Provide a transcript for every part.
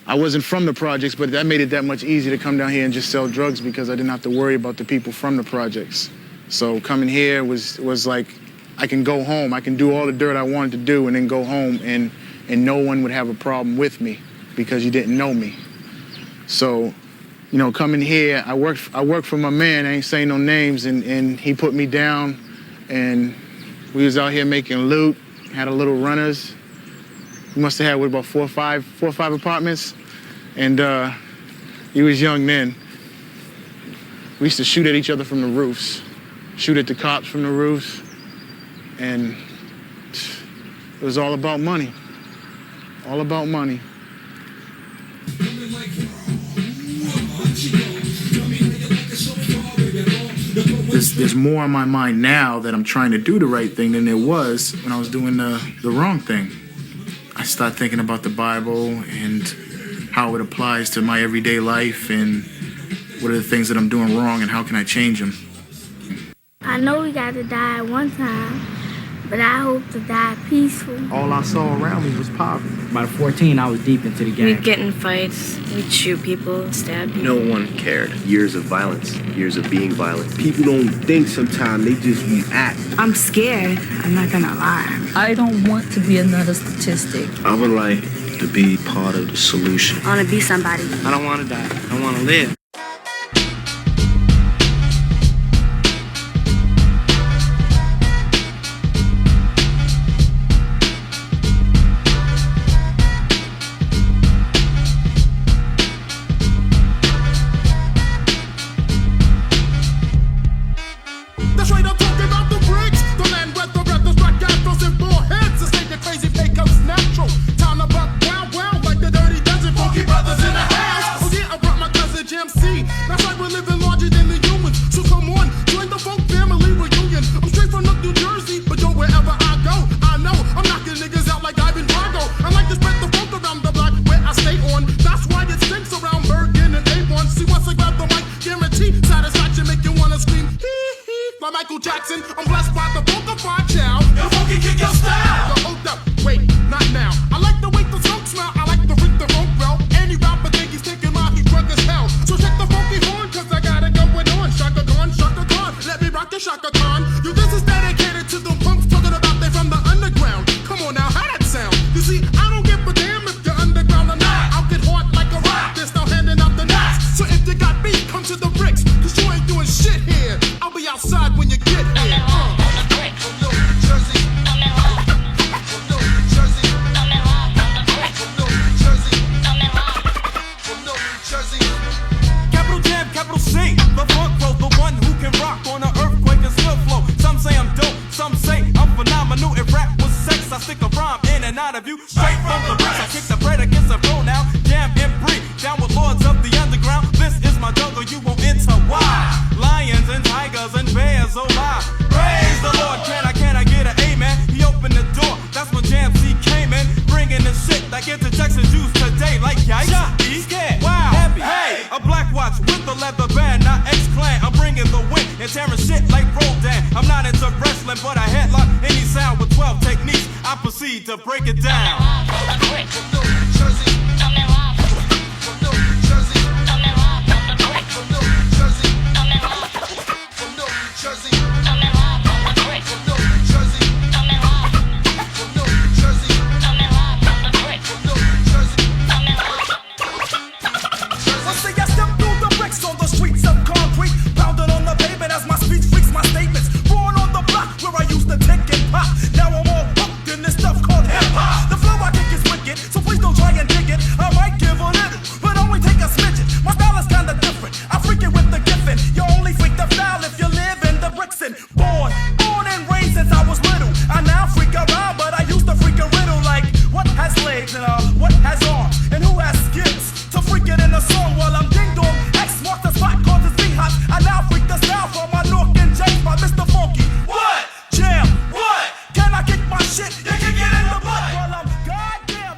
I wasn't from the projects, but that made it that much easier to come down here and just sell drugs because I didn't have to worry about the people from the projects. So coming here was like, I can go home. I can do all the dirt I wanted to do and then go home and no one would have a problem with me because you didn't know me. So, you know, coming here, I worked for my man, I ain't saying no names, and he put me down and we was out here making loot, had a little runners. We must have had, what, about four or five apartments? And he was young then. We used to shoot at each other from the roofs, shoot at the cops from the roofs, and it was all about money. All about money. There's more on my mind now that I'm trying to do the right thing than there was when I was doing the wrong thing. I start thinking about the Bible and how it applies to my everyday life and what are the things that I'm doing wrong and how can I change them. I know we got to die one time, but I hope to die peaceful. All I saw around me was poverty. By 14, I was deep into the game. We'd get in fights, we'd shoot people, stab people. No one cared. Years of violence, years of being violent. People don't think sometimes, they just react. I'm scared, I'm not gonna lie. I don't want to be another statistic. I would like to be part of the solution. I wanna be somebody. I don't want to die. I want to live.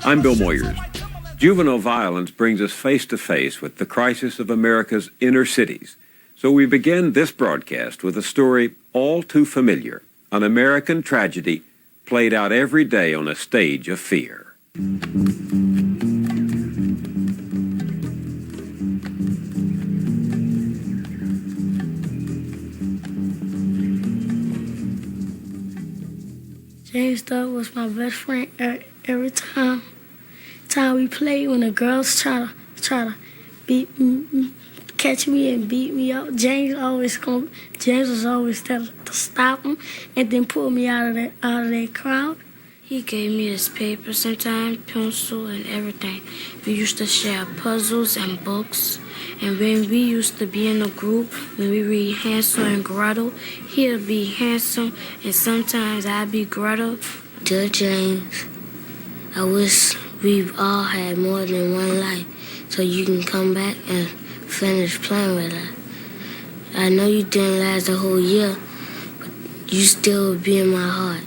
I'm Bill Moyers. Juvenile violence brings us face to face with the crisis of America's inner cities. So we begin this broadcast with a story all too familiar, an American tragedy played out every day on a stage of fear. stuff was my best friend. Every time we played, when the girls try to beat me, catch me and beat me up, James was always there to stop them and then pull me out of that crowd. He gave me this paper sometimes, pencil and everything. We used to share puzzles and books. And when we used to be in a group, when we read Hansel and Gretel, he'll be Hansel and sometimes I'd be Gretel. Dear James, I wish we all had more than one life so you can come back and finish playing with us. I know you didn't last a whole year, but you still will be in my heart.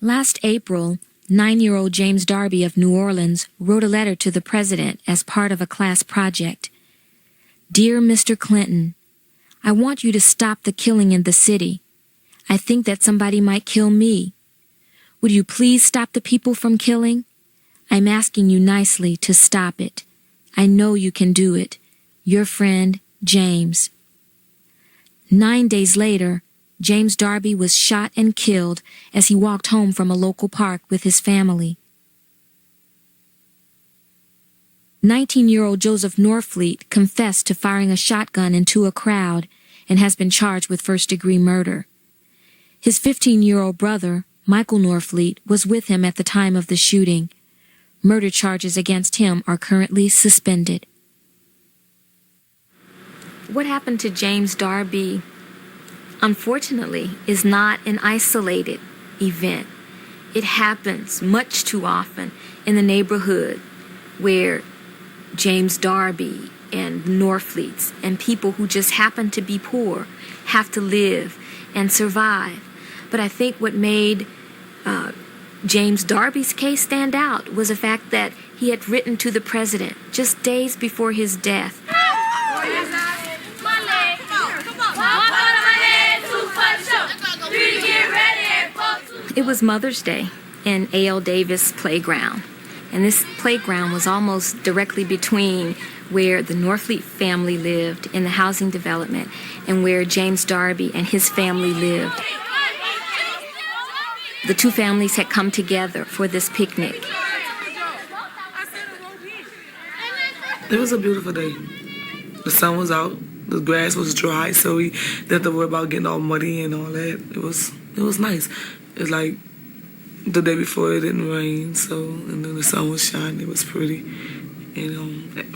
Last April, 9-year-old James Darby of New Orleans wrote a letter to the president as part of a class project. Dear Mr. Clinton, I want you to stop the killing in the city. I think that somebody might kill me. Would you please stop the people from killing? I'm asking you nicely to stop it. I know you can do it. Your friend, James. 9 days later, James Darby was shot and killed as he walked home from a local park with his family. 19-year-old Joseph Norfleet confessed to firing a shotgun into a crowd and has been charged with first-degree murder. His 15-year-old brother, Michael Norfleet, was with him at the time of the shooting. Murder charges against him are currently suspended. What happened to James Darby, unfortunately, is not an isolated event. It happens much too often in the neighborhood where James Darby and Norfleets and people who just happen to be poor have to live and survive. But I think what made James Darby's case stand out was the fact that he had written to the president just days before his death. It was Mother's Day in A.L. Davis Playground, and this playground was almost directly between where the Norfleet family lived in the housing development and where James Darby and his family lived. The two families had come together for this picnic. It was a beautiful day. The sun was out, the grass was dry, so we didn't have to worry about getting all muddy and all that. It was nice. It's like the day before it didn't rain, and then the sun was shining. It was pretty,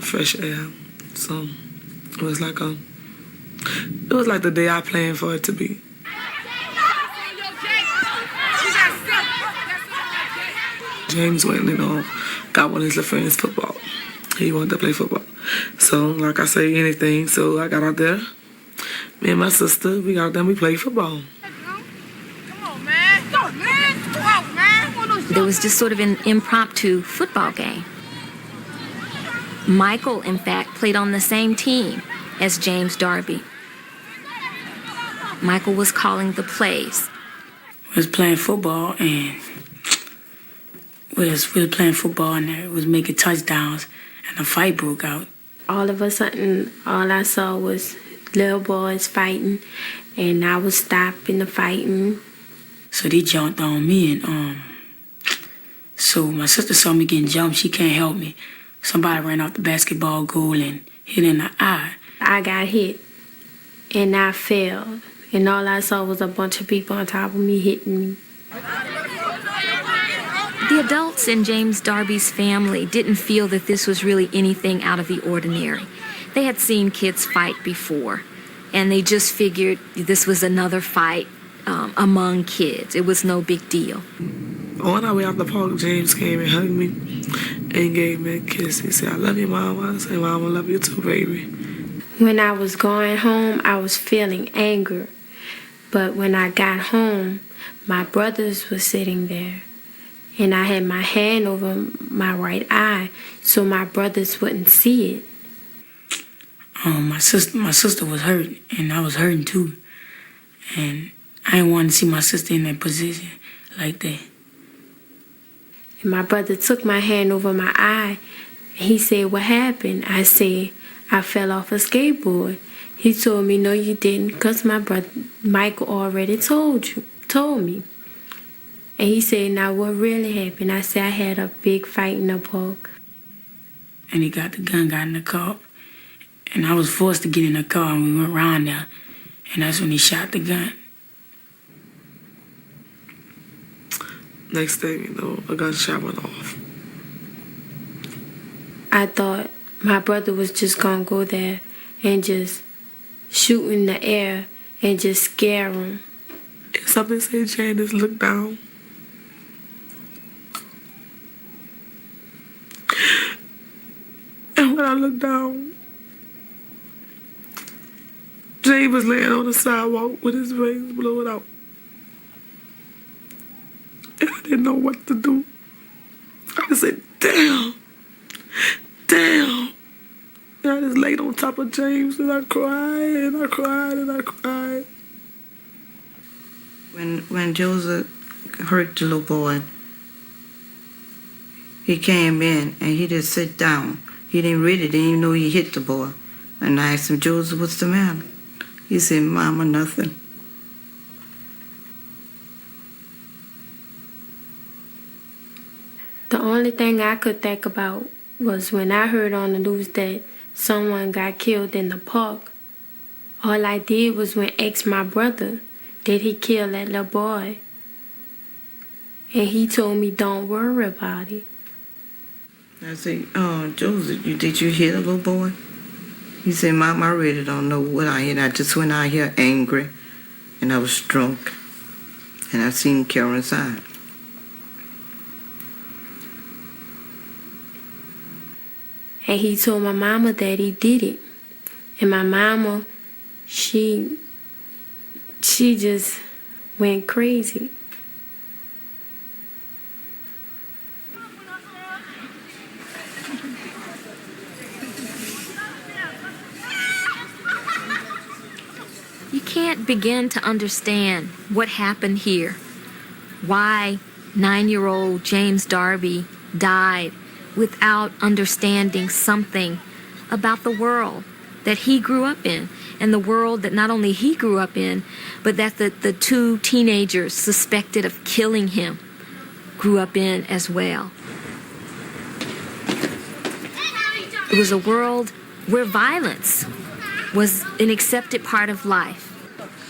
fresh air. So it was like the day I planned for it to be. James went and got one of his little friends football. He wanted to play football. So, like I say, anything. So I got out there. Me and my sister, we got out there and we played football. There was just sort of an impromptu football game. Michael, in fact, played on the same team as James Darby. Michael was calling the plays. We was playing football and we was playing football and it was making touchdowns and a fight broke out. All of a sudden, all I saw was little boys fighting, and I was stopping the fighting. So they jumped on me, and so my sister saw me getting jumped. She can't help me. Somebody ran off the basketball goal and hit in the eye. I got hit, and I fell, and all I saw was a bunch of people on top of me hitting me. The adults in James Darby's family didn't feel that this was really anything out of the ordinary. They had seen kids fight before, and they just figured this was another fight among kids. It was no big deal. On our way out the park, James came and hugged me and gave me a kiss. He said, "I love you, Mama." I said, "Mama, I love you too, baby." When I was going home, I was feeling anger. But when I got home, my brothers were sitting there. And I had my hand over my right eye so my brothers wouldn't see it. My sister was hurt, and I was hurting too. And I didn't want to see my sister in that position like that. And my brother took my hand over my eye. He said, "What happened?" I said, "I fell off a skateboard." He told me, no, you didn't, because my brother Michael already told me. And he said, now what really happened? I said, I had a big fight in the park. And he got the gun, got in the car. And I was forced to get in the car, and we went around there. And that's when he shot the gun. Next thing you know, a gunshot went off. I thought my brother was just going to go there and just shoot in the air and just scare him. And something said, Janice, look down. And when I looked down, Jay was laying on the sidewalk with his brains blowing out. And I didn't know what to do. I just said, damn. And I just laid on top of James and I cried and I cried and I cried. When Joseph hurt the little boy, he came in and he just sit down. He didn't even know he hit the boy. And I asked him, Joseph, what's the matter? He said, Mama, nothing. The only thing I could think about was when I heard on the news that someone got killed in the park. All I did was ask my brother, did he kill that little boy? And he told me, don't worry about it. I said, Joseph, did you hit a little boy? He said, Mom, I really don't know what I hit. I just went out here angry, and I was drunk, and I seen Karen's eye. And he told my mama that he did it. And my mama, she just went crazy. You can't begin to understand what happened here. Why 9-year-old James Darby died without understanding something about the world that he grew up in, and the world that not only he grew up in, but that the two teenagers suspected of killing him grew up in as well. It was a world where violence was an accepted part of life.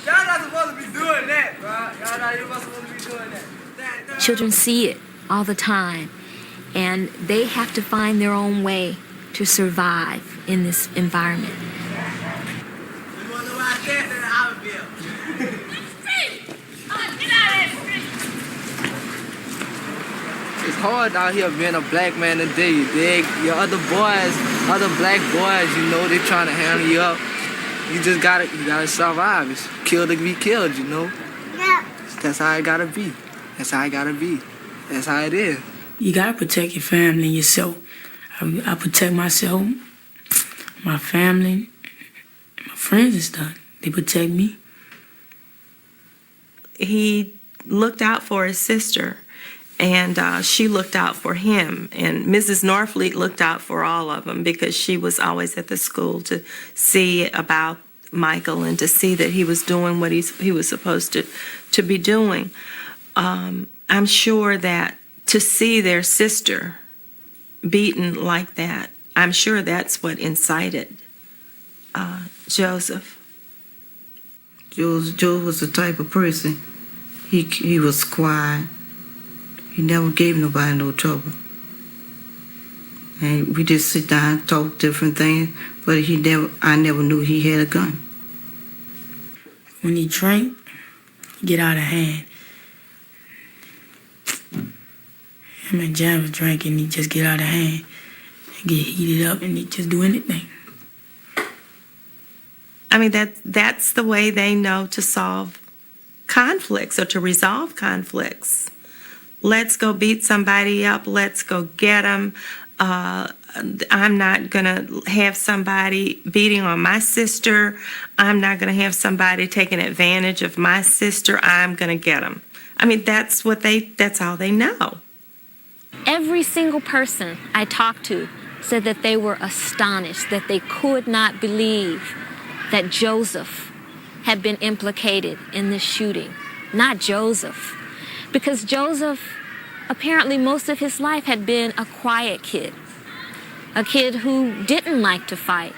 Y'all not supposed to be doing that, bro. Y'all not even supposed to be doing that. Children see it all the time, and they have to find their own way to survive in this environment. You want to know why I said that? I would be. It's hard out here being a black man today. You dig? Your other boys, other black boys, you know, they trying to handle you up. You just gotta survive. It's kill to be killed, you know? Yeah. That's how it gotta be. That's how it gotta be. That's how it is. You gotta protect your family and yourself. I protect myself, my family, my friends and stuff. They protect me. He looked out for his sister, and she looked out for him. And Mrs. Norfleet looked out for all of them because she was always at the school to see about Michael and to see that he was doing what he was supposed to be doing. I'm sure that to see their sister beaten like that, I'm sure that's what incited Joseph. Joe was the type of person, he was quiet. He never gave nobody no trouble. And we just sit down and talk different things, but I never knew he had a gun. When he drank, he get out of hand. Him and Jan was drinking, he just get out of hand. He get heated up and he just do anything. I mean, that's the way they know to solve conflicts or to resolve conflicts. Let's go beat somebody up. Let's go get them. I'm not going to have somebody beating on my sister. I'm not going to have somebody taking advantage of my sister. I'm going to get them. I mean, that's all they know. Every single person I talked to said that they were astonished, that they could not believe that Joseph had been implicated in this shooting, not Joseph. Because Joseph, apparently most of his life, had been a quiet kid, a kid who didn't like to fight,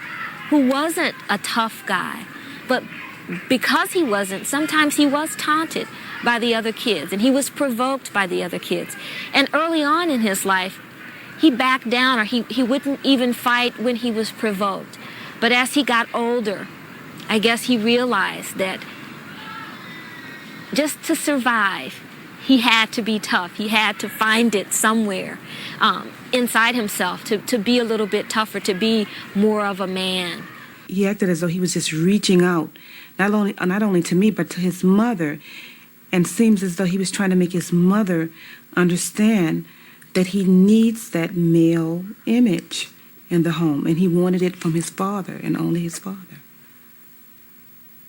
who wasn't a tough guy. But because he wasn't, sometimes he was taunted by the other kids, and he was provoked by the other kids. And early on in his life, he backed down, or he wouldn't even fight when he was provoked. But as he got older, I guess he realized that just to survive, he had to be tough. He had to find it somewhere inside himself to be a little bit tougher, to be more of a man. He acted as though he was just reaching out, not only to me, but to his mother, and seems as though he was trying to make his mother understand that he needs that male image in the home, and he wanted it from his father and only his father.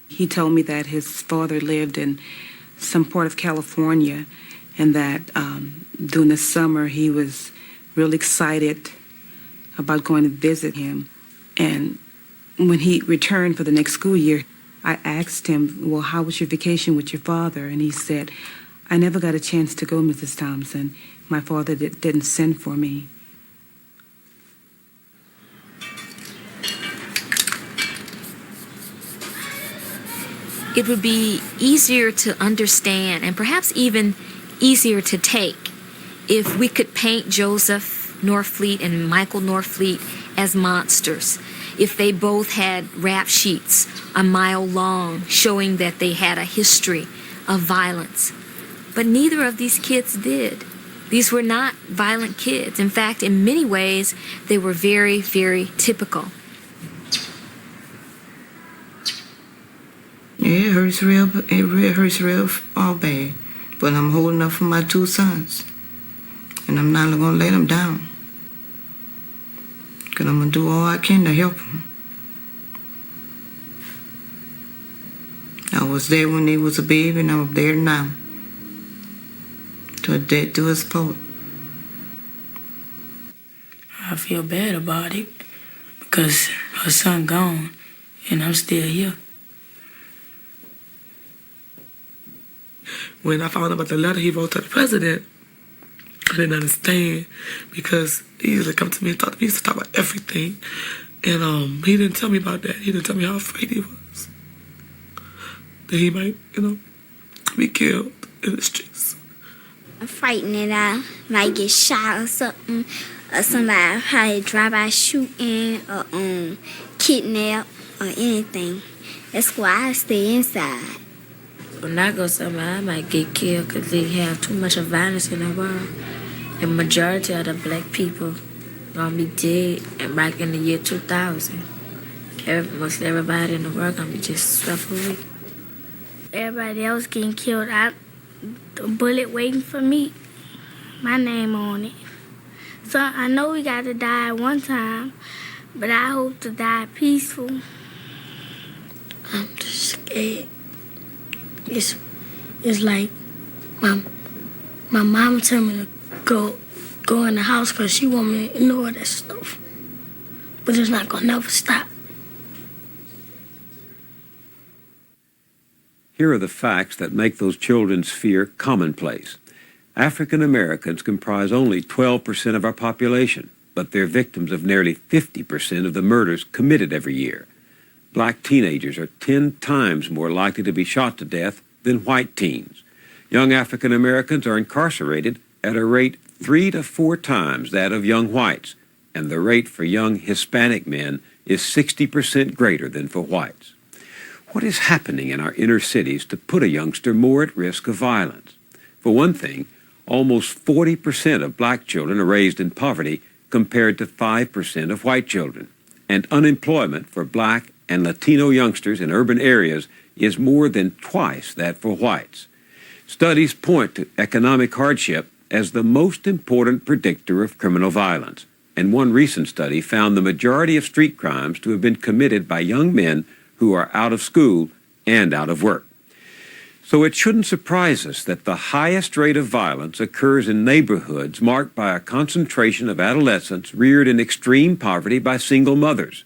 He told me that his father lived in some part of California, and that during the summer he was really excited about going to visit him. And when he returned for the next school year, I asked him, well, how was your vacation with your father? And he said, I never got a chance to go, Mrs. Thompson. My father didn't send for me. It would be easier to understand, and perhaps even easier to take, if we could paint Joseph Norfleet and Michael Norfleet as monsters. If they both had rap sheets a mile long showing that they had a history of violence. But neither of these kids did. These were not violent kids. In fact, in many ways, they were very, very typical. Yeah, it hurts real all bad. But I'm holding up for my two sons. And I'm not going to let them down. Because I'm going to do all I can to help them. I was there when they was a baby, and I'm there now. To a death to his part. I feel bad about it because her son gone and I'm still here. When I found out about the letter he wrote to the president, I didn't understand because he used to come to me and talk to me. He used to talk about everything. And he didn't tell me about that. He didn't tell me how afraid he was. That he might, be killed in the streets. I'm frightened that I might get shot or something, or somebody probably drive-by shooting or kidnap or anything. That's why I stay inside. When I go somewhere, I might get killed because they have too much of violence in the world. The majority of the black people gonna be dead and back in the year 2000. Most everybody in the world gonna be just swept away. Everybody else getting killed out. The bullet waiting for me, my name on it. So I know we got to die one time, but I hope to die peaceful. I'm just scared. It's like my mama told me to go in the house because she want me to ignore that stuff. But it's not gonna never stop. Here are the facts that make those children's fear commonplace. African Americans comprise only 12% of our population, but they're victims of nearly 50% of the murders committed every year. Black teenagers are 10 times more likely to be shot to death than white teens. Young African Americans are incarcerated at a rate 3 to 4 times that of young whites, and the rate for young Hispanic men is 60% greater than for whites. What is happening in our inner cities to put a youngster more at risk of violence? For one thing, almost 40% of black children are raised in poverty compared to 5% of white children. And unemployment for black and Latino youngsters in urban areas is more than twice that for whites. Studies point to economic hardship as the most important predictor of criminal violence. And one recent study found the majority of street crimes to have been committed by young men who are out of school and out of work. So it shouldn't surprise us that the highest rate of violence occurs in neighborhoods marked by a concentration of adolescents reared in extreme poverty by single mothers,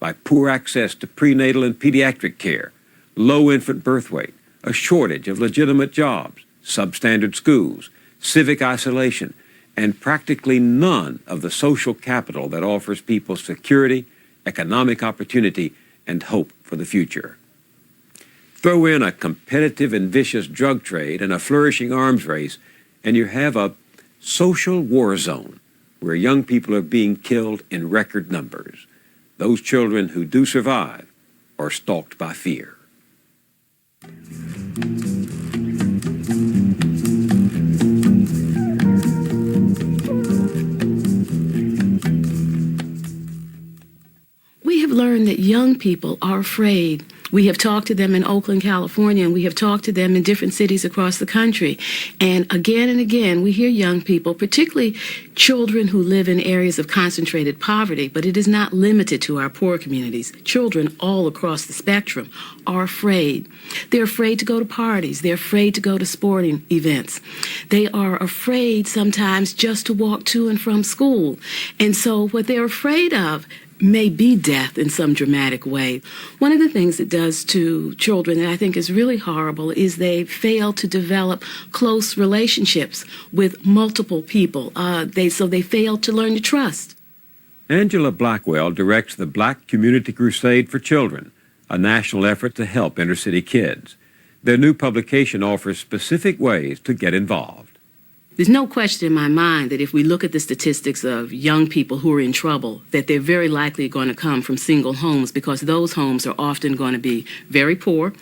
by poor access to prenatal and pediatric care, low infant birth weight, a shortage of legitimate jobs, substandard schools, civic isolation, and practically none of the social capital that offers people security, economic opportunity, and hope for the future. Throw in a competitive and vicious drug trade and a flourishing arms race, and you have a social war zone where young people are being killed in record numbers. Those children who do survive are stalked by fear. We have learned that young people are afraid. We have talked to them in Oakland, California, and we have talked to them in different cities across the country. And again, we hear young people, particularly children who live in areas of concentrated poverty, but it is not limited to our poor communities. Children all across the spectrum are afraid. They're afraid to go to parties. They're afraid to go to sporting events. They are afraid sometimes just to walk to and from school. And so what they're afraid of may be death in some dramatic way. One of the things it does to children that I think is really horrible is they fail to develop close relationships with multiple people. They fail to learn to trust. Angela Blackwell directs the Black Community Crusade for Children, a national effort to help inner-city kids. Their new publication offers specific ways to get involved. There's no question in my mind that if we look at the statistics of young people who are in trouble, that they're very likely going to come from single homes, because those homes are often going to be very poor,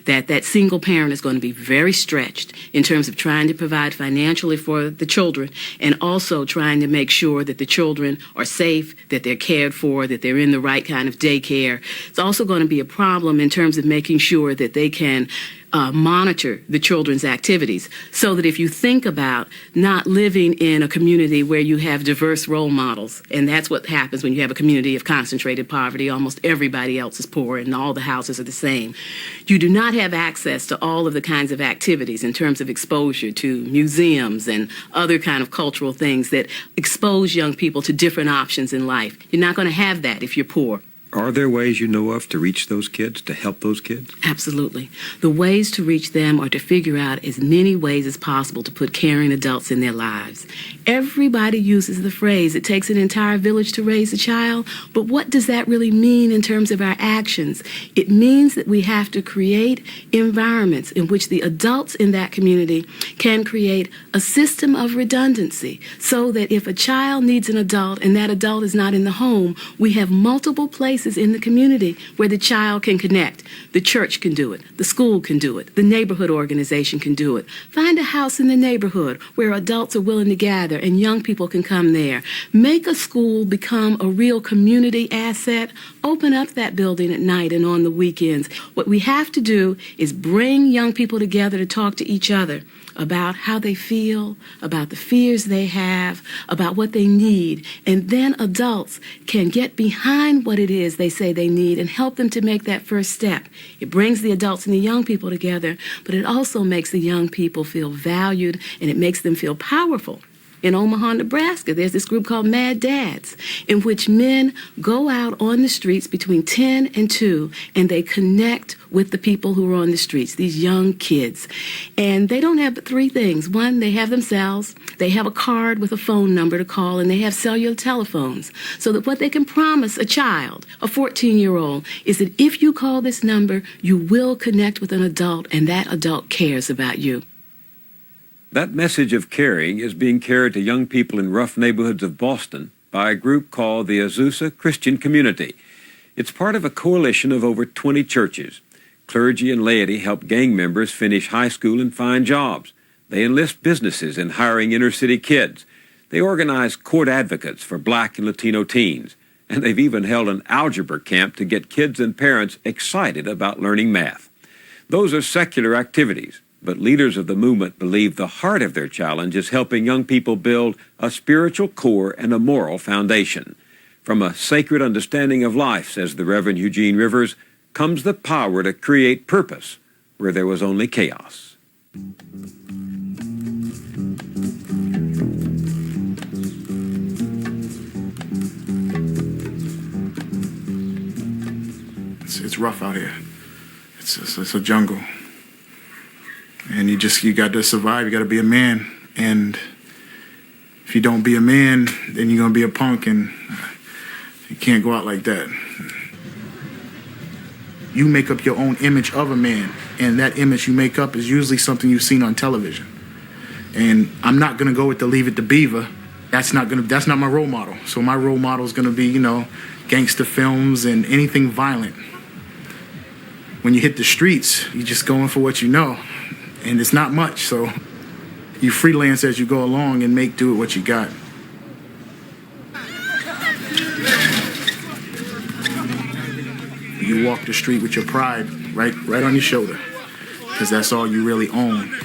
that single parent is going to be very stretched in terms of trying to provide financially for the children and also trying to make sure that the children are safe, that they're cared for, that they're in the right kind of daycare. It's also going to be a problem in terms of making sure that they can monitor the children's activities, so that if you think about not living in a community where you have diverse role models, and that's what happens when you have a community of concentrated poverty, almost everybody else is poor and all the houses are the same. You do not have access to all of the kinds of activities in terms of exposure to museums and other kind of cultural things that expose young people to different options in life. You're not going to have that if you're poor. Are there ways you know of to reach those kids, to help those kids? Absolutely. The ways to reach them are to figure out as many ways as possible to put caring adults in their lives. Everybody uses the phrase, it takes an entire village to raise a child, but what does that really mean in terms of our actions? It means that we have to create environments in which the adults in that community can create a system of redundancy, so that if a child needs an adult and that adult is not in the home, we have multiple places in the community where the child can connect. The church can do it. The school can do it. The neighborhood organization can do it. Find a house in the neighborhood where adults are willing to gather and young people can come there. Make a school become a real community asset. Open up that building at night and on the weekends. What we have to do is bring young people together to talk to each other about how they feel, about the fears they have, about what they need. And then adults can get behind what it is they say they need and help them to make that first step. It brings the adults and the young people together, but it also makes the young people feel valued and it makes them feel powerful. In Omaha, Nebraska, there's this group called Mad Dads, in which men go out on the streets between 10 and 2, and they connect with the people who are on the streets, these young kids. And they don't have but three things. One, they have themselves, they have a card with a phone number to call, and they have cellular telephones. So that what they can promise a child, a 14-year-old, is that if you call this number, you will connect with an adult, and that adult cares about you. That message of caring is being carried to young people in rough neighborhoods of Boston by a group called the Azusa Christian Community. It's part of a coalition of over 20 churches. Clergy and laity help gang members finish high school and find jobs. They enlist businesses in hiring inner-city kids. They organize court advocates for Black and Latino teens. And they've even held an algebra camp to get kids and parents excited about learning math. Those are secular activities. But leaders of the movement believe the heart of their challenge is helping young people build a spiritual core and a moral foundation. From a sacred understanding of life, says the Reverend Eugene Rivers, comes the power to create purpose where there was only chaos. It's rough out here. It's a jungle. And you got to survive. You got to be a man. And if you don't be a man, then you're going to be a punk, and you can't go out like that. You make up your own image of a man, and that image you make up is usually something you've seen on television. And I'm not going to go with the Leave It to Beaver. That's not my role model. So my role model is going to be, you know, gangster films and anything violent. When you hit the streets, you're just going for what you know, and it's not much. So you freelance as you go along and make do with what you got. You walk the street with your pride right on your shoulder, because that's all you really own.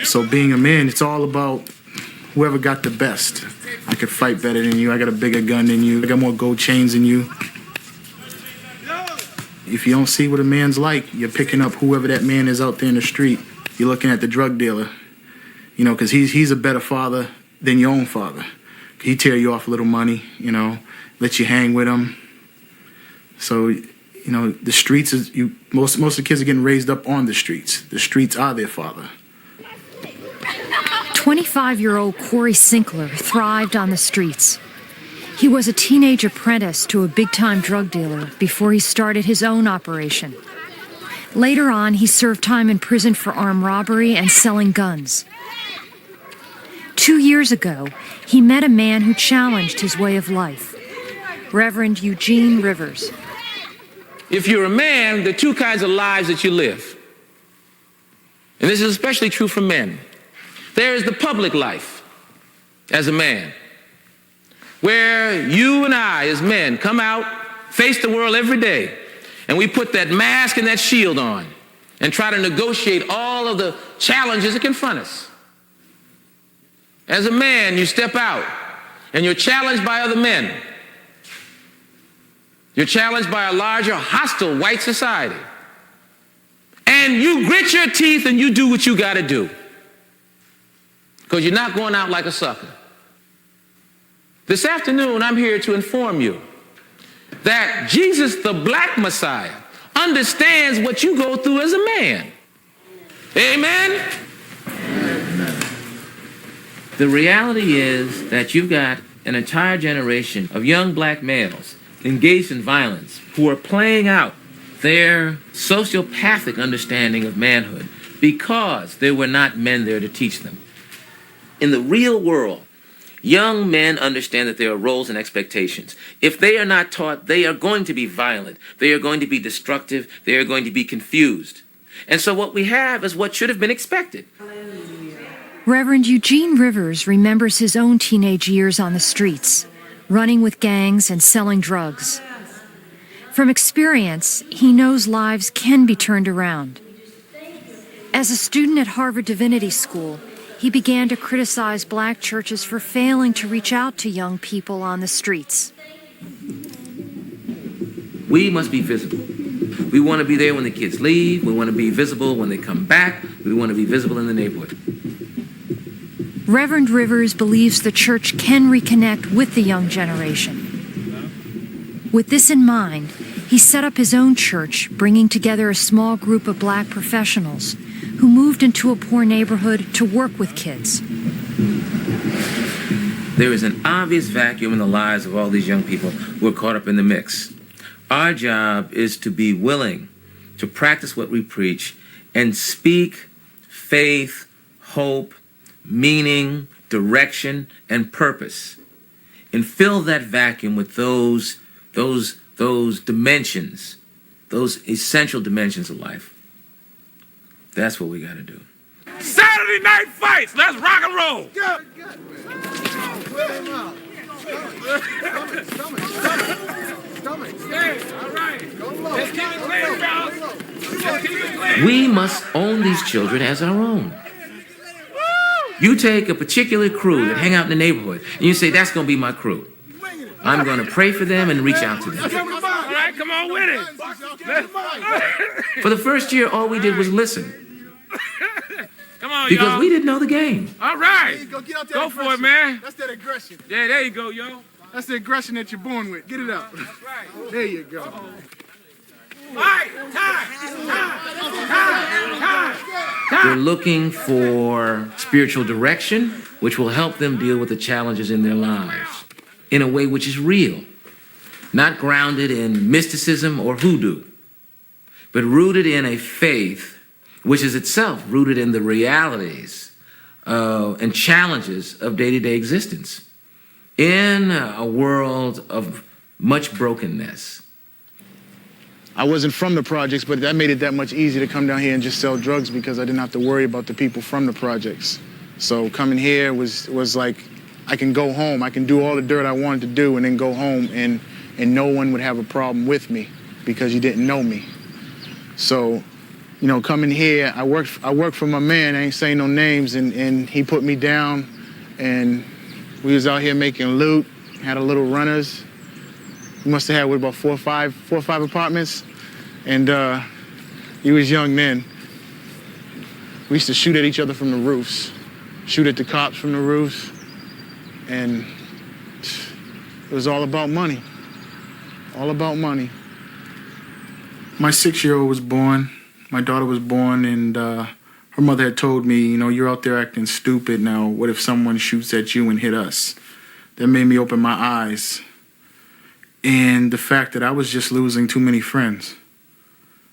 So being a man, it's all about whoever got the best. I could fight better than you. I got a bigger gun than you. I got more gold chains than you. If you don't see what a man's like, you're picking up whoever that man is out there in the street. You're looking at the drug dealer, you know, because he's a better father than your own father. He tear you off a little money, you know, let you hang with him. So, you know, the streets is most of the kids are getting raised up on the streets. The streets are their father. 25-year-old Corey Sinkler thrived on the streets. He was a teenage apprentice to a big-time drug dealer before he started his own operation. Later on, he served time in prison for armed robbery and selling guns. 2 years ago, he met a man who challenged his way of life, Reverend Eugene Rivers. If you're a man, there are two kinds of lives that you live. And this is especially true for men. There is the public life as a man, where you and I as men come out, face the world every day, and we put that mask and that shield on and try to negotiate all of the challenges that confront us. As a man, you step out and you're challenged by other men. You're challenged by a larger, hostile white society. And you grit your teeth and you do what you got to do, because you're not going out like a sucker. This afternoon, I'm here to inform you that Jesus, the black Messiah, understands what you go through as a man. Amen? The reality is that you've got an entire generation of young black males engaged in violence who are playing out their sociopathic understanding of manhood because there were not men there to teach them. In the real world, young men understand that there are roles and expectations. If they are not taught, they are going to be violent. They are going to be destructive. They are going to be confused. And so what we have is what should have been expected. Reverend Eugene Rivers remembers his own teenage years on the streets, running with gangs and selling drugs. From experience, he knows lives can be turned around. As a student at Harvard Divinity School, he began to criticize black churches for failing to reach out to young people on the streets. We must be visible. We want to be there when the kids leave. We want to be visible when they come back. We want to be visible in the neighborhood. Reverend Rivers believes the church can reconnect with the young generation. With this in mind, he set up his own church, bringing together a small group of black professionals who moved into a poor neighborhood to work with kids. There is an obvious vacuum in the lives of all these young people who are caught up in the mix. Our job is to be willing to practice what we preach and speak faith, hope, meaning, direction, and purpose, and fill that vacuum with those dimensions, those essential dimensions of life. That's what we got to do. Saturday night fights. Let's rock and roll. We must own these children as our own. You take a particular crew that hang out in the neighborhood, and you say, that's going to be my crew. I'm going to pray for them and reach out to them. All right, come on with it. For the first year, all we did was listen. Come on, because y'all. we didn't know the game. All right. Go for it, man. That's that aggression. Yeah, there you go, yo. That's the aggression that you're born with. Get it out. That's right. There you go. They're looking for spiritual direction, which will help them deal with the challenges in their lives in a way which is real, not grounded in mysticism or hoodoo, but rooted in a faith which is itself rooted in the realities and challenges of day-to-day existence in a world of much brokenness. I wasn't from the projects, but that made it that much easier to come down here and just sell drugs because I didn't have to worry about the people from the projects. So coming here was like, I can go home, I can do all the dirt I wanted to do and then go home and no one would have a problem with me because you didn't know me. So, you know, coming here, I worked for my man, I ain't saying no names, and he put me down and we was out here making loot, had a little runners. We must have had, what, about four or five apartments? And he was young then. We used to shoot at each other from the roofs, shoot at the cops from the roofs, and it was all about money, all about money. My 6-year-old was born, my daughter was born, and her mother had told me, you know, you're out there acting stupid now, what if someone shoots at you and hit us? That made me open my eyes. And the fact that I was just losing too many friends.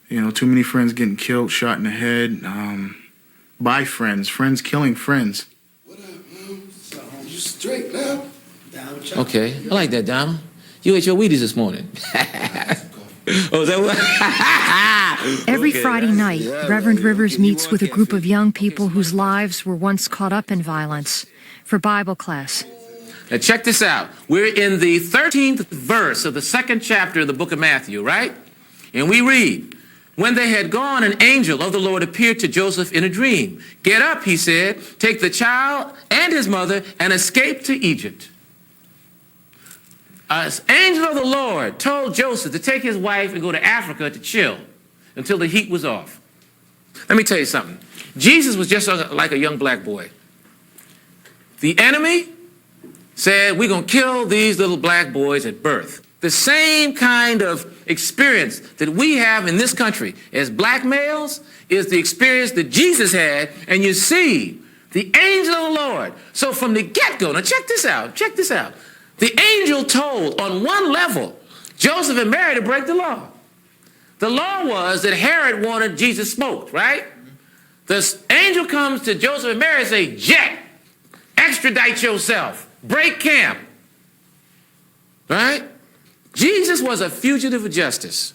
You know, too many friends getting killed, shot in the head, by friends killing friends. You straight now? Okay, I like that, Donald. You ate your Wheaties this morning. Oh, is that what? Every Friday night, Reverend Rivers meets with a group of young people whose lives were once caught up in violence for Bible class. Now check this out. We're in the 13th verse of the 2nd chapter of the book of Matthew, right? And we read, when they had gone, an angel of the Lord appeared to Joseph in a dream. Get up, he said, take the child and his mother and escape to Egypt. An angel of the Lord told Joseph to take his wife and go to Africa to chill until the heat was off. Let me tell you something. Jesus was just like a young black boy. The enemy said, we're going to kill these little black boys at birth. The same kind of experience that we have in this country as black males is the experience that Jesus had, and you see the angel of the Lord. So from the get-go, now check this out. The angel told on one level Joseph and Mary to break the law. The law was that Herod wanted Jesus smoked, right? The angel comes to Joseph and Mary and say, jet, extradite yourself, break camp, right? Jesus was a fugitive of justice.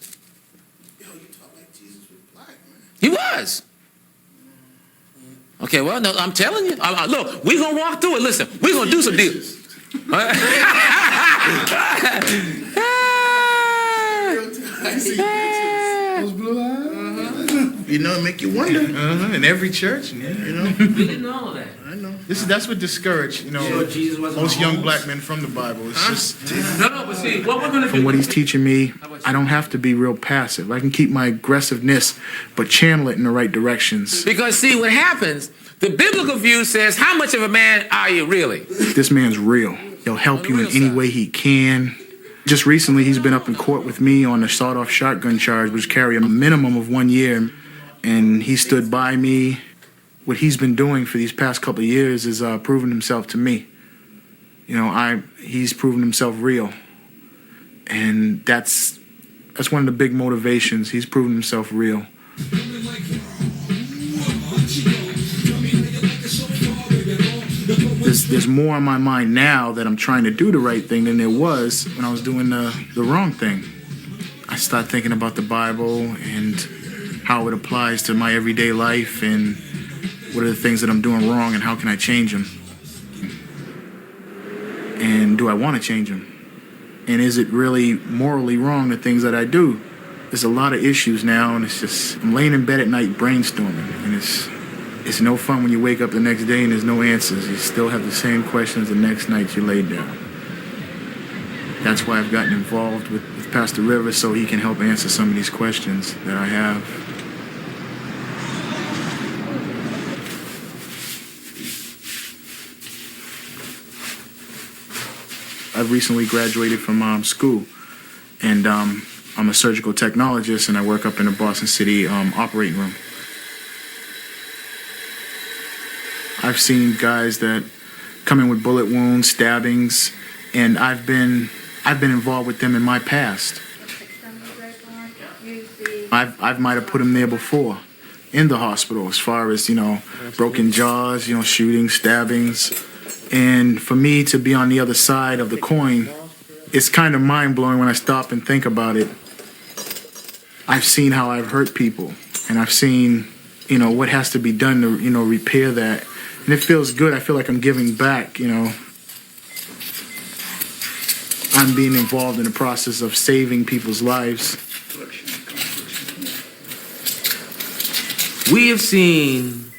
Yo, you talk like Jesus was black, man. He was. Okay, well, no, I'm telling you. Look, we're going to walk through it. Listen, we're going to do some deals. Those blue eyes. You know, it make you wonder. In every church, you know. We didn't know all of that. I know. That's what discouraged, you know, most young black men from the Bible. It's just No, but see, what we're going to do. from what he's teaching me, I don't have to be real passive. I can keep my aggressiveness, but channel it in the right directions. Because see, what happens, the biblical view says, how much of a man are you really? This man's real. He'll help you in any way he can. Just recently, he's been up in court with me on a sawed-off shotgun charge, which carry a minimum of 1 year. And he stood by me. What he's been doing for these past couple of years is proving himself to me. You know, he's proven himself real. And that's one of the big motivations. He's proven himself real. There's more on my mind now that I'm trying to do the right thing than there was when I was doing the wrong thing. I start thinking about the Bible and how it applies to my everyday life and what are the things that I'm doing wrong and how can I change them? And do I want to change them? And is it really morally wrong, the things that I do? There's a lot of issues now, and it's just, I'm laying in bed at night brainstorming, and it's no fun when you wake up the next day and there's no answers. You still have the same questions the next night you lay down. That's why I've gotten involved with Pastor Rivers, so he can help answer some of these questions that I have. I've recently graduated from school, and I'm a surgical technologist, and I work up in the Boston City operating room. I've seen guys that come in with bullet wounds, stabbings, and I've been involved with them in my past. I might have put them there before, in the hospital, as far as, broken jaws, shootings, stabbings. And for me to be on the other side of the coin, it's kind of mind-blowing when I stop and think about it. I've seen how I've hurt people, and I've seen, what has to be done to, repair that. And it feels good. I feel like I'm giving back, I'm being involved in the process of saving people's lives. We have seen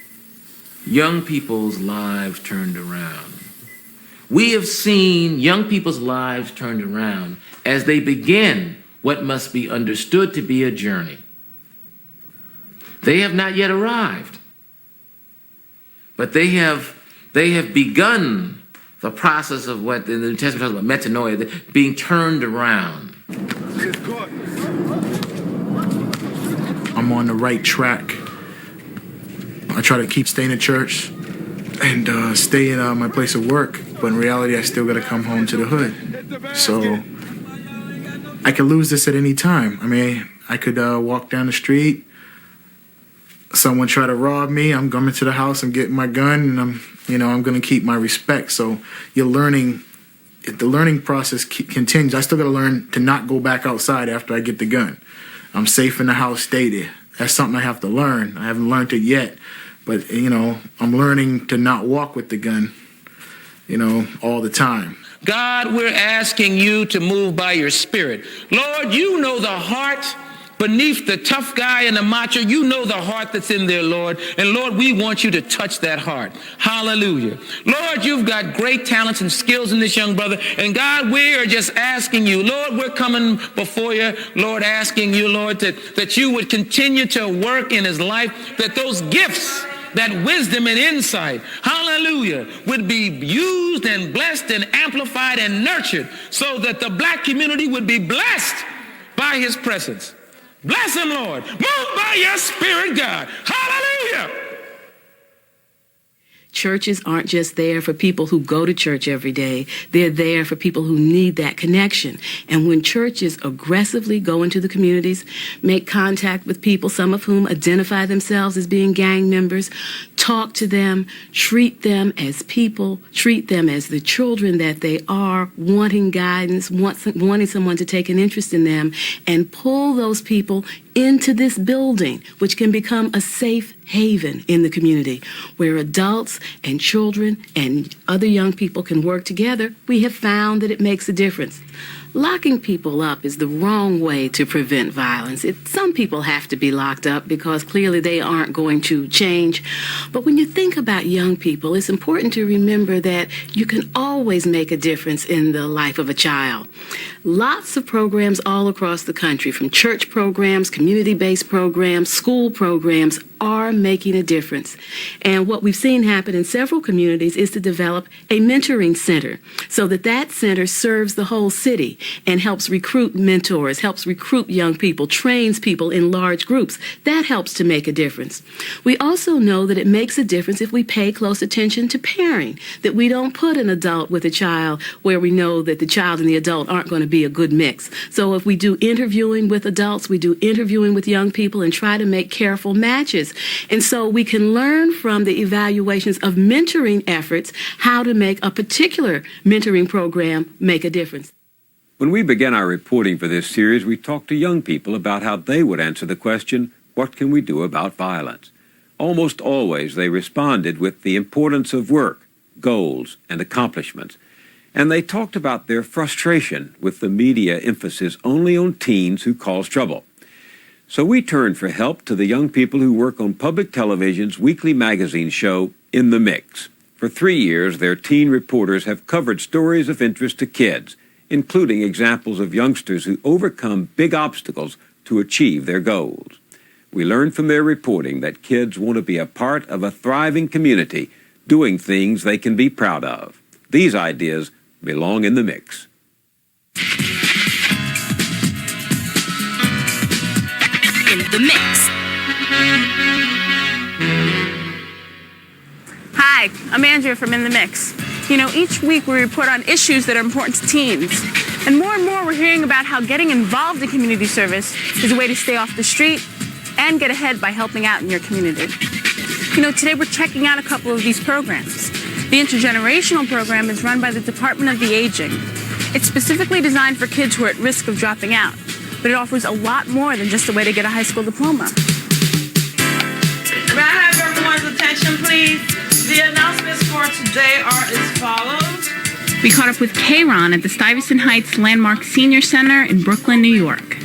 young people's lives turned around. We have seen young people's lives turned around as they begin what must be understood to be a journey. They have not yet arrived, but they have begun the process of what in the New Testament talks about metanoia, being turned around. I'm on the right track. I try to stay in the church and stay in my place of work, but in reality, I still got to come home to the hood. So I could lose this at any time. I mean, I could walk down the street, someone try to rob me, I'm coming to the house, I'm getting my gun, and I'm going to keep my respect. So you're learning, the learning process continues. I still got to learn to not go back outside after I get the gun. I'm safe in the house, stay there. That's something I have to learn. I haven't learned it yet, but, I'm learning to not walk with the gun, all the time. God, we're asking you to move by your spirit. Lord, you know the heart beneath the tough guy and the macho. You know the heart that's in there, Lord. And Lord, we want you to touch that heart. Hallelujah. Lord, you've got great talents and skills in this young brother. And God, we are just asking you, Lord, we're coming before you, Lord, asking you, Lord, that you would continue to work in his life, that those gifts, that wisdom and insight, hallelujah, would be used and blessed and amplified and nurtured so that the black community would be blessed by his presence. Bless him, Lord. Move by your spirit, God. Hallelujah. Churches aren't just there for people who go to church every day. They're there for people who need that connection. And when churches aggressively go into the communities, make contact with people, some of whom identify themselves as being gang members, talk to them, treat them as people, treat them as the children that they are, wanting guidance, wanting someone to take an interest in them, and pull those people into this building, which can become a safe haven in the community, where adults and children and other young people can work together, we have found that it makes a difference. Locking people up is the wrong way to prevent violence. Some people have to be locked up because clearly they aren't going to change. But when you think about young people, it's important to remember that you can always make a difference in the life of a child. Lots of programs all across the country, from church programs, community-based programs, school programs, are making a difference. And what we've seen happen in several communities is to develop a mentoring center so that center serves the whole city and helps recruit mentors, helps recruit young people, trains people in large groups. That helps to make a difference. We also know that it makes a difference if we pay close attention to pairing, that we don't put an adult with a child where we know that the child and the adult aren't going to be a good mix. So if we do interviewing with adults, we do interviewing with young people and try to make careful matches. And so we can learn from the evaluations of mentoring efforts how to make a particular mentoring program make a difference. When we began our reporting for this series, we talked to young people about how they would answer the question, what can we do about violence? Almost always they responded with the importance of work, goals, and accomplishments. And they talked about their frustration with the media emphasis only on teens who cause trouble. So we turned for help to the young people who work on public television's weekly magazine show, In the Mix. For 3 years, their teen reporters have covered stories of interest to kids, including examples of youngsters who overcome big obstacles to achieve their goals. We learned from their reporting that kids want to be a part of a thriving community, doing things they can be proud of. These ideas belong in the mix. In the Mix. Hi, I'm Andrea from In the Mix. You know, each week we report on issues that are important to teens. And more we're hearing about how getting involved in community service is a way to stay off the street and get ahead by helping out in your community. You know, today we're checking out a couple of these programs. The intergenerational program is run by the Department of the Aging. It's specifically designed for kids who are at risk of dropping out, but it offers a lot more than just a way to get a high school diploma. May I have everyone's attention, please? The announcements for today are as follows. We caught up with Kayron at the Stuyvesant Heights Landmark Senior Center in Brooklyn, New York.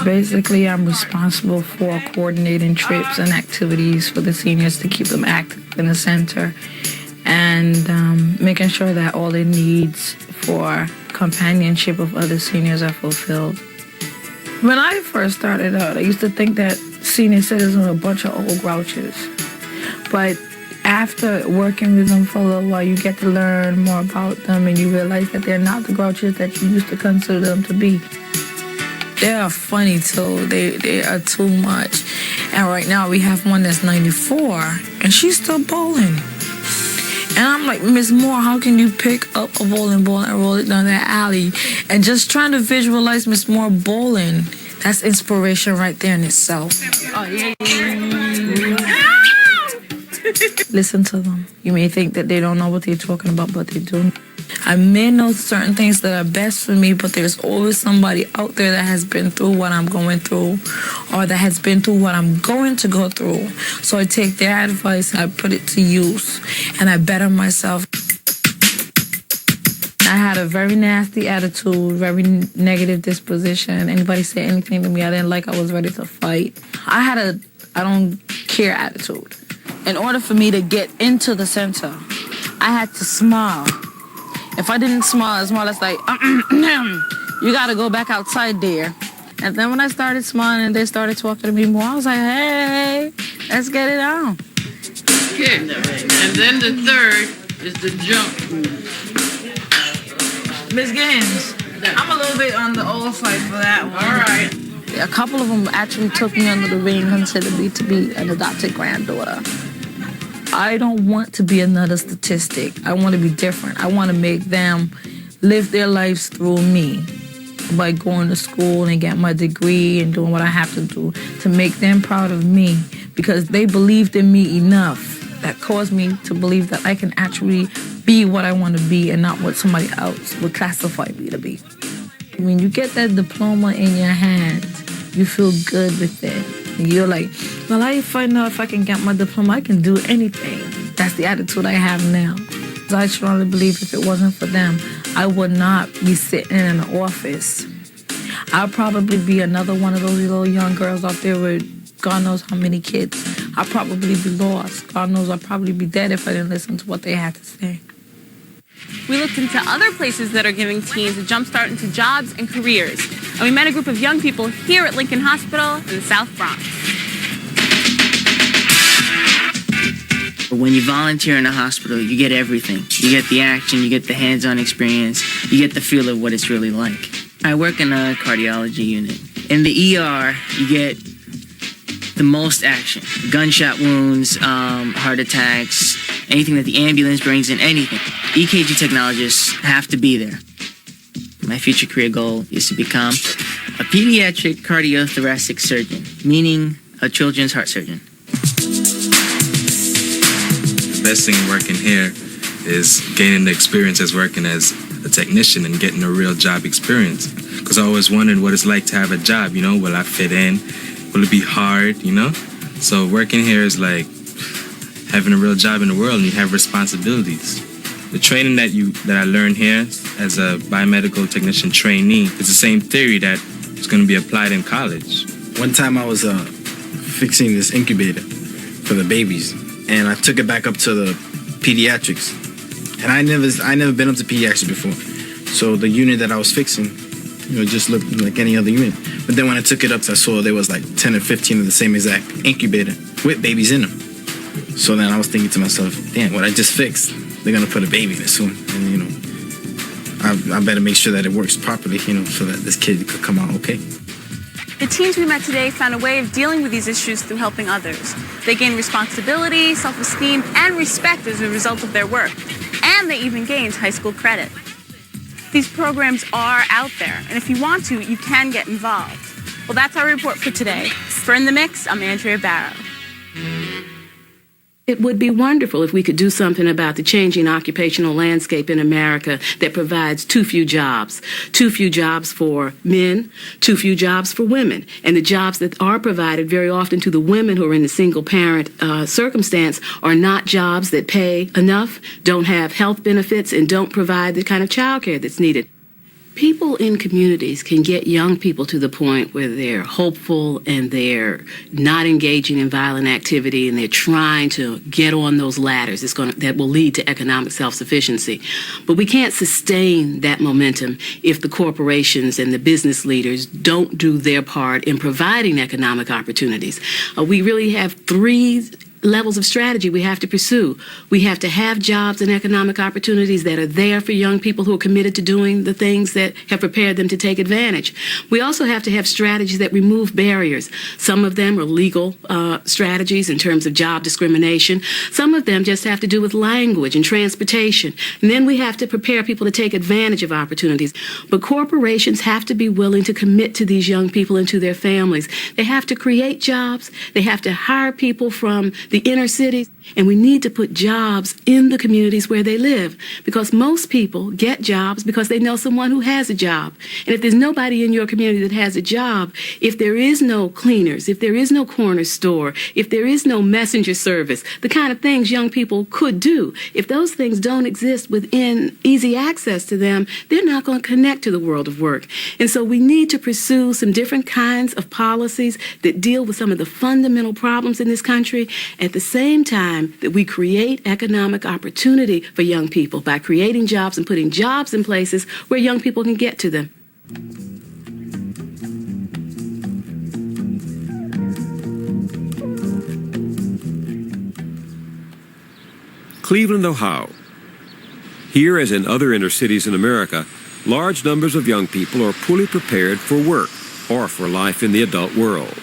Basically, I'm responsible for coordinating trips and activities for the seniors to keep them active in the center and making sure that all their needs for companionship of other seniors are fulfilled. When I first started out, I used to think that senior citizens were a bunch of old grouches. But after working with them for a little while, you get to learn more about them and you realize that they're not the grouches that you used to consider them to be. They are funny too. They are too much. And right now we have one that's 94 and she's still bowling. And I'm like, Miss Moore, how can you pick up a bowling ball and roll it down that alley? And just trying to visualize Miss Moore bowling, that's inspiration right there in itself. Oh, yeah. Listen to them. You may think that they don't know what they're talking about, but they do. I may know certain things that are best for me, but there's always somebody out there that has been through what I'm going through or that has been through what I'm going to go through. So I take their advice and I put it to use and I better myself. I had a very nasty attitude, very negative disposition. Anybody say anything to me I didn't like, I was ready to fight. I had a I don't care attitude. In order for me to get into the center, I had to smile. If I didn't smile, it's more or less like, you gotta go back outside there. And then when I started smiling, they started talking to me more. I was like, hey, let's get it on. Okay. And then the third is the jump. Miss Gaines, I'm a little bit on the old side for that one. All right. A couple of them actually took me under the wing, considered me to be an adopted granddaughter. I don't want to be another statistic. I want to be different. I want to make them live their lives through me by going to school and getting my degree and doing what I have to do to make them proud of me because they believed in me enough that caused me to believe that I can actually be what I want to be and not what somebody else would classify me to be. When you get that diploma in your hand, you feel good with it. You're like, well, I find out if I can get my diploma, I can do anything. That's the attitude I have now. I strongly believe if it wasn't for them, I would not be sitting in an office. I'll probably be another one of those little young girls out there with God knows how many kids. I'll probably be lost. God knows I'll probably be dead if I didn't listen to what they had to say. We looked into other places that are giving teens a jumpstart into jobs and careers. And we met a group of young people here at Lincoln Hospital in the South Bronx. When you volunteer in a hospital, you get everything. You get the action, you get the hands-on experience, you get the feel of what it's really like. I work in a cardiology unit. In the ER, you get the most action. Gunshot wounds, heart attacks, anything that the ambulance brings in, anything. EKG technologists have to be there. My future career goal is to become a pediatric cardiothoracic surgeon, meaning a children's heart surgeon. The best thing working here is gaining the experience as working as a technician and getting a real job experience. Because I always wondered what it's like to have a job, you know, will I fit in? Will it be hard, you know? So working here is like having a real job in the world and you have responsibilities. The training that I learned here as a biomedical technician trainee is the same theory that is going to be applied in college. One time I was fixing this incubator for the babies, and I took it back up to the pediatrics. And I never been up to pediatrics before. So the unit that I was fixing, you know, just looked like any other unit. But then when I took it up, I saw there was like 10 or 15 of the same exact incubator with babies in them. So then I was thinking to myself, damn, what I just fixed, they're gonna put a baby in it soon. And you know, I better make sure that it works properly, you know, so that this kid could come out okay. The teens we met today found a way of dealing with these issues through helping others. They gained responsibility, self-esteem, and respect as a result of their work. And they even gained high school credit. These programs are out there, and if you want to, you can get involved. Well, that's our report for today. For In the Mix, I'm Andrea Barrow. It would be wonderful if we could do something about the changing occupational landscape in America that provides too few jobs. Too few jobs for men, too few jobs for women. And the jobs that are provided very often to the women who are in the single-parent circumstance are not jobs that pay enough, don't have health benefits, and don't provide the kind of child care that's needed. People in communities can get young people to the point where they're hopeful and they're not engaging in violent activity and they're trying to get on those ladders that will lead to economic self-sufficiency. But we can't sustain that momentum if the corporations and the business leaders don't do their part in providing economic opportunities. We really have three levels of strategy we have to pursue. We have to have jobs and economic opportunities that are there for young people who are committed to doing the things that have prepared them to take advantage. We also have to have strategies that remove barriers. Some of them are legal strategies in terms of job discrimination. Some of them just have to do with language and transportation. And then we have to prepare people to take advantage of opportunities. But corporations have to be willing to commit to these young people and to their families. They have to create jobs. They have to hire people from the inner cities, and we need to put jobs in the communities where they live, because most people get jobs because they know someone who has a job. And if there's nobody in your community that has a job, if there is no cleaners, if there is no corner store, if there is no messenger service, the kind of things young people could do, if those things don't exist within easy access to them, they're not going to connect to the world of work. And so we need to pursue some different kinds of policies that deal with some of the fundamental problems in this country, at the same time that we create economic opportunity for young people by creating jobs and putting jobs in places where young people can get to them. Cleveland, Ohio. Here, as in other inner cities in America, large numbers of young people are poorly prepared for work or for life in the adult world.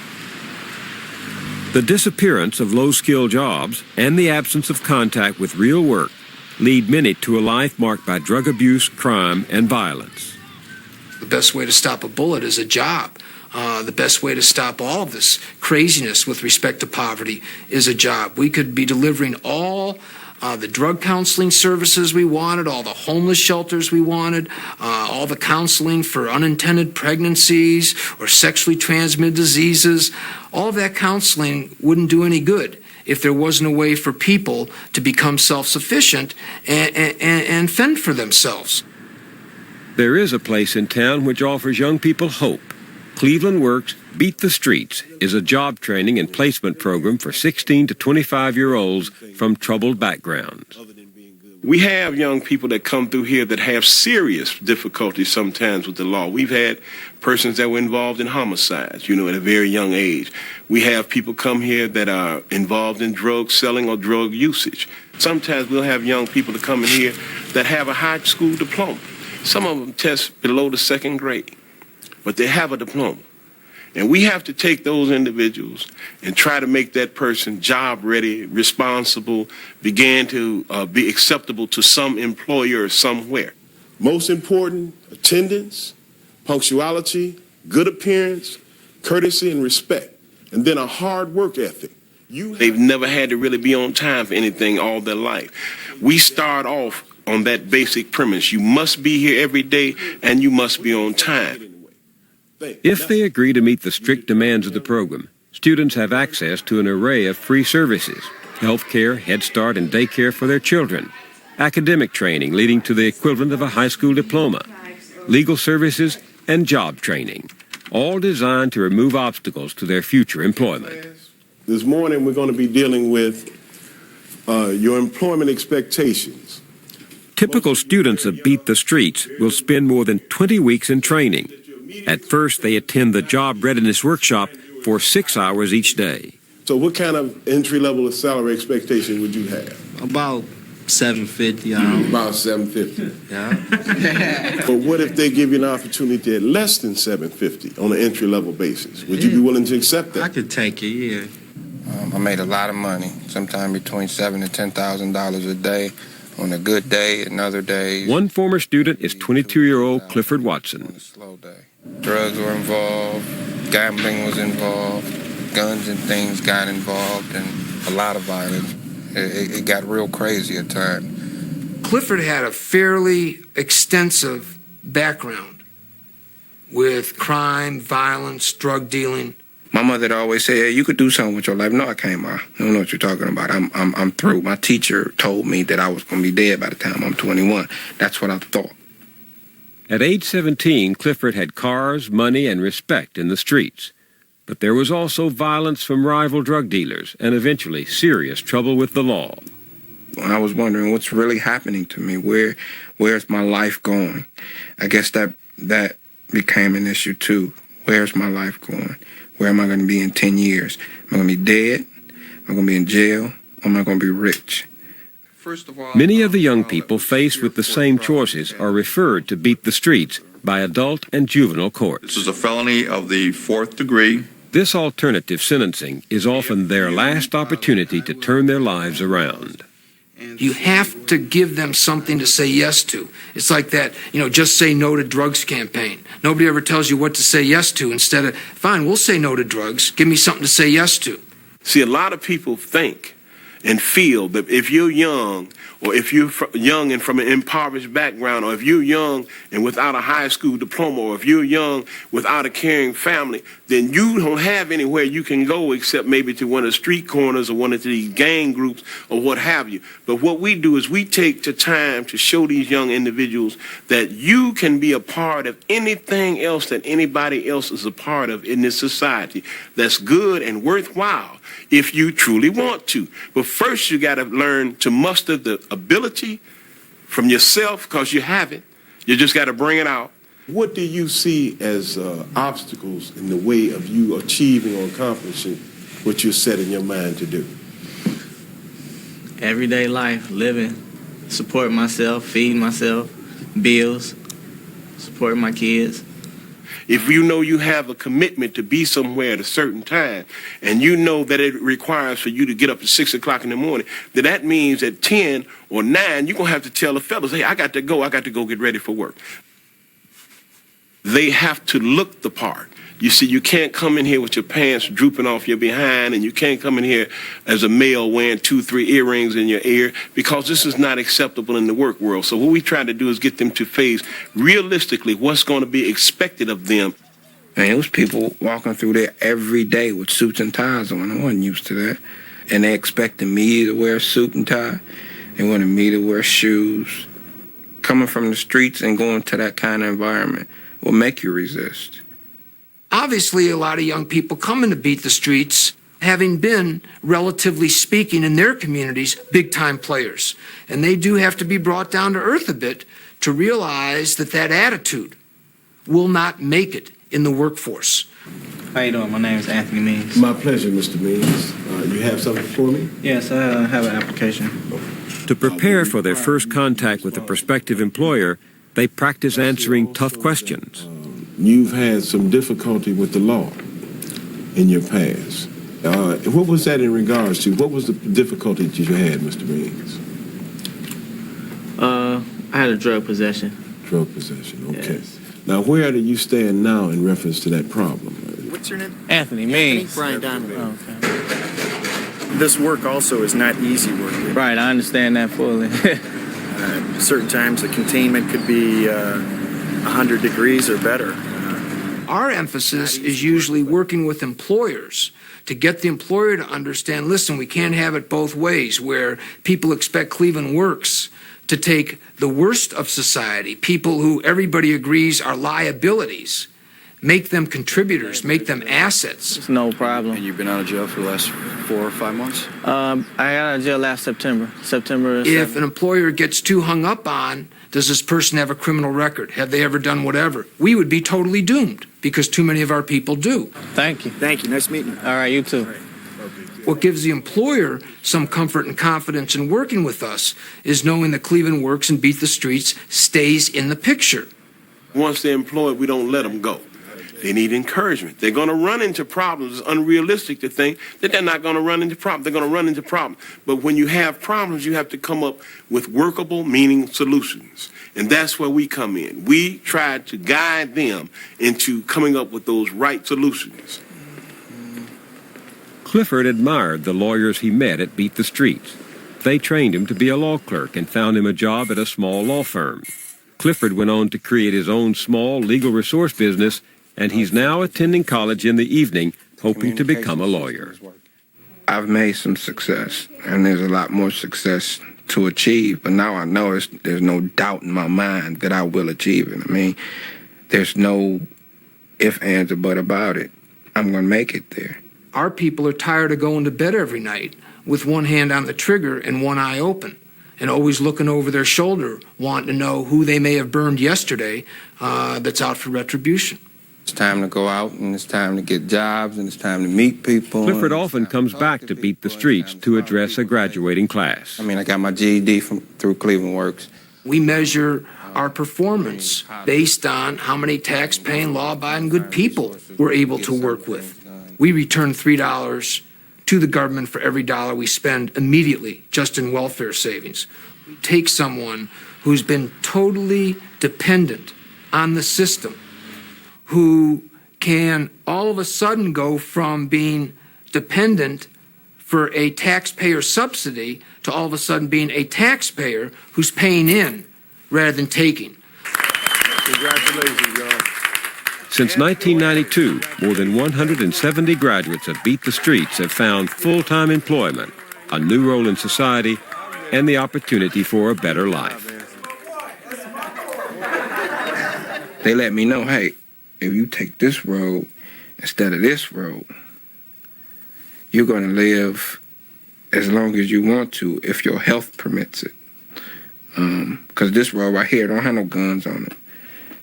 The disappearance of low-skilled jobs and the absence of contact with real work lead many to a life marked by drug abuse, crime, and violence. The best way to stop a bullet is a job. The best way to stop all of this craziness with respect to poverty is a job. We could be delivering all the drug counseling services we wanted, all the homeless shelters we wanted, all the counseling for unintended pregnancies or sexually transmitted diseases. All of that counseling wouldn't do any good if there wasn't a way for people to become self-sufficient and fend for themselves. There is a place in town which offers young people hope. Cleveland Works Beat the Streets is a job training and placement program for 16 to 25-year-olds from troubled backgrounds. We have young people that come through here that have serious difficulties sometimes with the law. We've had persons that were involved in homicides, at a very young age. We have people come here that are involved in drug selling or drug usage. Sometimes we'll have young people that come in here that have a high school diploma. Some of them test below the second grade, but they have a diploma. And we have to take those individuals and try to make that person job ready, responsible, begin to be acceptable to some employer somewhere. Most important, attendance, punctuality, good appearance, courtesy, and respect. And then a hard work ethic. They've never had to really be on time for anything all their life. We start off on that basic premise. You must be here every day and you must be on time. If they agree to meet the strict demands of the program, students have access to an array of free services: health care, Head Start, and daycare for their children, academic training leading to the equivalent of a high school diploma, legal services, and job training, all designed to remove obstacles to their future employment. This morning we're going to be dealing with your employment expectations. Typical students of Beat the Streets will spend more than 20 weeks in training. At first, they attend the Job Readiness Workshop for 6 hours each day. So what kind of entry-level salary expectation would you have? About $750. I don't know. About $750. Yeah. But what if they give you an opportunity at less than $750 on an entry-level basis? Would you be willing to accept that? I could take it, yeah. I made a lot of money, sometimes between $7,000 and $10,000 a day. On a good day, another day. One former student is 22-year-old Clifford Watson. On a slow day. Drugs were involved, gambling was involved, guns and things got involved, and a lot of violence. It got real crazy at times. Clifford had a fairly extensive background with crime, violence, drug dealing. My mother would always say, hey, you could do something with your life. No, I can't, Ma. I don't know what you're talking about. I'm through. My teacher told me that I was going to be dead by the time I'm 21. That's what I thought. At age 17, Clifford had cars, money, and respect in the streets. But there was also violence from rival drug dealers and eventually serious trouble with the law. I was wondering what's really happening to me. Where's my life going? I guess that became an issue too. Where's my life going? Where am I going to be in 10 years? Am I going to be dead? Am I going to be in jail? Or am I going to be rich? Many of the young people faced with the same choices are referred to beat the streets by adult and juvenile courts. This is a felony of the 4th degree. This alternative sentencing is often their last opportunity to turn their lives around. You have to give them something to say yes to. It's like that, just say no to drugs campaign. Nobody ever tells you what to say yes to. Instead of, fine, we'll say no to drugs. Give me something to say yes to. See, a lot of people think and feel that if you're young, or if you're young and from an impoverished background, or if you're young and without a high school diploma, or if you're young without a caring family, then you don't have anywhere you can go except maybe to one of the street corners or one of these gang groups or what have you. But what we do is we take the time to show these young individuals that you can be a part of anything else that anybody else is a part of in this society that's good and worthwhile if you truly want to. But first you got to learn to muster the ability from yourself, because you have it. You just got to bring it out. What do you see as obstacles in the way of you achieving or accomplishing what you're set in your mind to do? Everyday life, living, supporting myself, feeding myself, bills, supporting my kids. If you know you have a commitment to be somewhere at a certain time, and you know that it requires for you to get up at 6 o'clock in the morning, then that means at 10 or 9, you're going to have to tell the fellas, hey, I got to go get ready for work. They have to look the part. You see, you can't come in here with your pants drooping off your behind, and you can't come in here as a male wearing 2-3 earrings in your ear, because this is not acceptable in the work world. So what we try to do is get them to face realistically what's going to be expected of them. Man, there was people walking through there every day with suits and ties on. I wasn't used to that. And they expected me to wear a suit and tie. They wanted me to wear shoes. Coming from the streets and going to that kind of environment will make you resist. Obviously, a lot of young people come in to beat the streets, having been, relatively speaking, in their communities, big-time players. And they do have to be brought down to earth a bit to realize that that attitude will not make it in the workforce. How you doing? My name is Anthony Means. My pleasure, Mr. Means. You have something for me? Yes, I have an application. To prepare for their first contact with a prospective employer, they practice answering tough questions. You've had some difficulty with the law in your past. What was that in regards to? What was the difficulty that you had, Mr. Means? I had a drug possession. Drug possession, okay. Yes. Now, where do you stand now in reference to that problem? What's your name? Anthony Means. Brian Donovan. Oh, okay. This work also is not easy work. Right, I understand that fully. Certain times the containment could be 100 degrees or better. Our emphasis is usually working with employers to get the employer to understand, listen, we can't have it both ways, where people expect Cleveland Works to take the worst of society, people who everybody agrees are liabilities, make them contributors, make them assets. It's no problem. And you've been out of jail for the last 4 or 5 months? I got out of jail last September. If an employer gets too hung up on, does this person have a criminal record? Have they ever done whatever? We would be totally doomed, because too many of our people do. Thank you. Thank you. Nice meeting you. All right, you too. Okay, good. What gives the employer some comfort and confidence in working with us is knowing that Cleveland Works and Beat the Streets stays in the picture. Once they're employed, we don't let them go. They need encouragement. They're going to run into problems. It's unrealistic to think that they're not going to run into problems. They're going to run into problems. But when you have problems, you have to come up with workable, meaningful solutions. And that's where we come in. We try to guide them into coming up with those right solutions. Clifford admired the lawyers he met at Beat the Streets. They trained him to be a law clerk and found him a job at a small law firm. Clifford went on to create his own small legal resource business, and he's now attending college in the evening, hoping to become a lawyer. I've made some success, and there's a lot more success to achieve, but now I know there's no doubt in my mind that I will achieve it. I mean, there's no if, ands, or but about it. I'm going to make it there. Our people are tired of going to bed every night with one hand on the trigger and one eye open, and always looking over their shoulder, wanting to know who they may have burned yesterday that's out for retribution. It's time to go out, and it's time to get jobs, and it's time to meet people. Clifford often comes back to Beat the Streets to address a graduating class. I mean, I got my GED through Cleveland Works. We measure our performance based on how many tax-paying, law-abiding good people we're able to work with. We return $3 to the government for every dollar we spend immediately just in welfare savings. Take someone who's been totally dependent on the system, who can all of a sudden go from being dependent for a taxpayer subsidy to all of a sudden being a taxpayer who's paying in rather than taking. Congratulations, y'all. Since 1992, more than 170 graduates of Beat the Streets have found full-time employment, a new role in society, and the opportunity for a better life. They let me know, hey, if you take this road instead of this road, you're going to live as long as you want to if your health permits it. Because this road right here don't have no guns on it.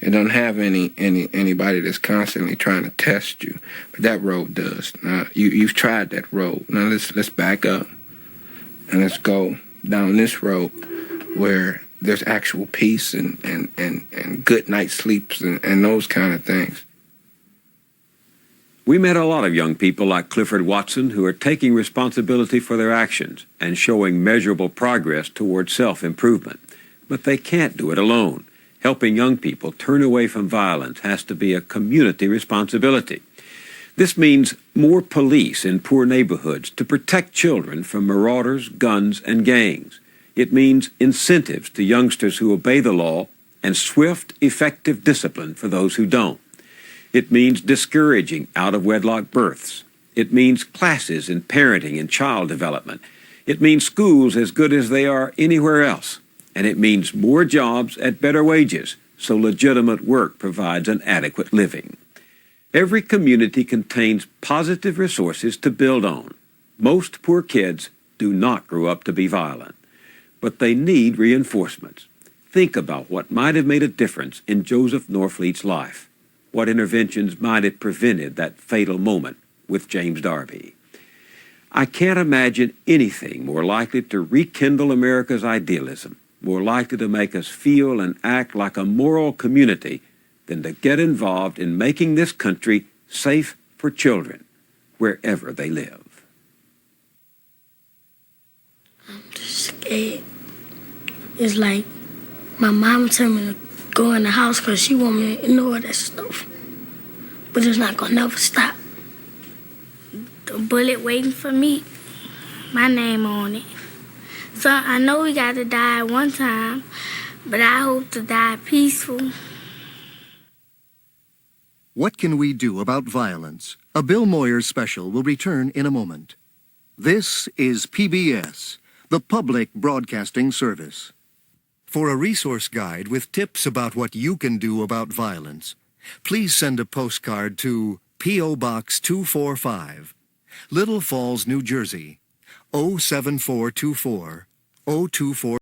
It doesn't have anybody that's constantly trying to test you. But that road does. Now, you've tried that road. Now let's back up and let's go down this road where there's actual peace and good night sleeps and those kind of things. We met a lot of young people like Clifford Watson who are taking responsibility for their actions and showing measurable progress towards self-improvement. But they can't do it alone. Helping young people turn away from violence has to be a community responsibility. This means more police in poor neighborhoods to protect children from marauders, guns, and gangs. It means incentives to youngsters who obey the law and swift, effective discipline for those who don't. It means discouraging out-of-wedlock births. It means classes in parenting and child development. It means schools as good as they are anywhere else. And it means more jobs at better wages, so legitimate work provides an adequate living. Every community contains positive resources to build on. Most poor kids do not grow up to be violent, but they need reinforcements. Think about what might have made a difference in Joseph Norfleet's life. What interventions might have prevented that fatal moment with James Darby. I can't imagine anything more likely to rekindle America's idealism, more likely to make us feel and act like a moral community than to get involved in making this country safe for children wherever they live. I'm just scared. It's like my mama told me to go in the house because she want me to ignore that stuff. But it's not gonna never stop. The bullet waiting for me, my name on it. So I know we got to die one time, but I hope to die peaceful. What can we do about violence? A Bill Moyers special will return in a moment. This is PBS, the Public Broadcasting Service. For a resource guide with tips about what you can do about violence, please send a postcard to P.O. Box 245, Little Falls, New Jersey, 07424 024.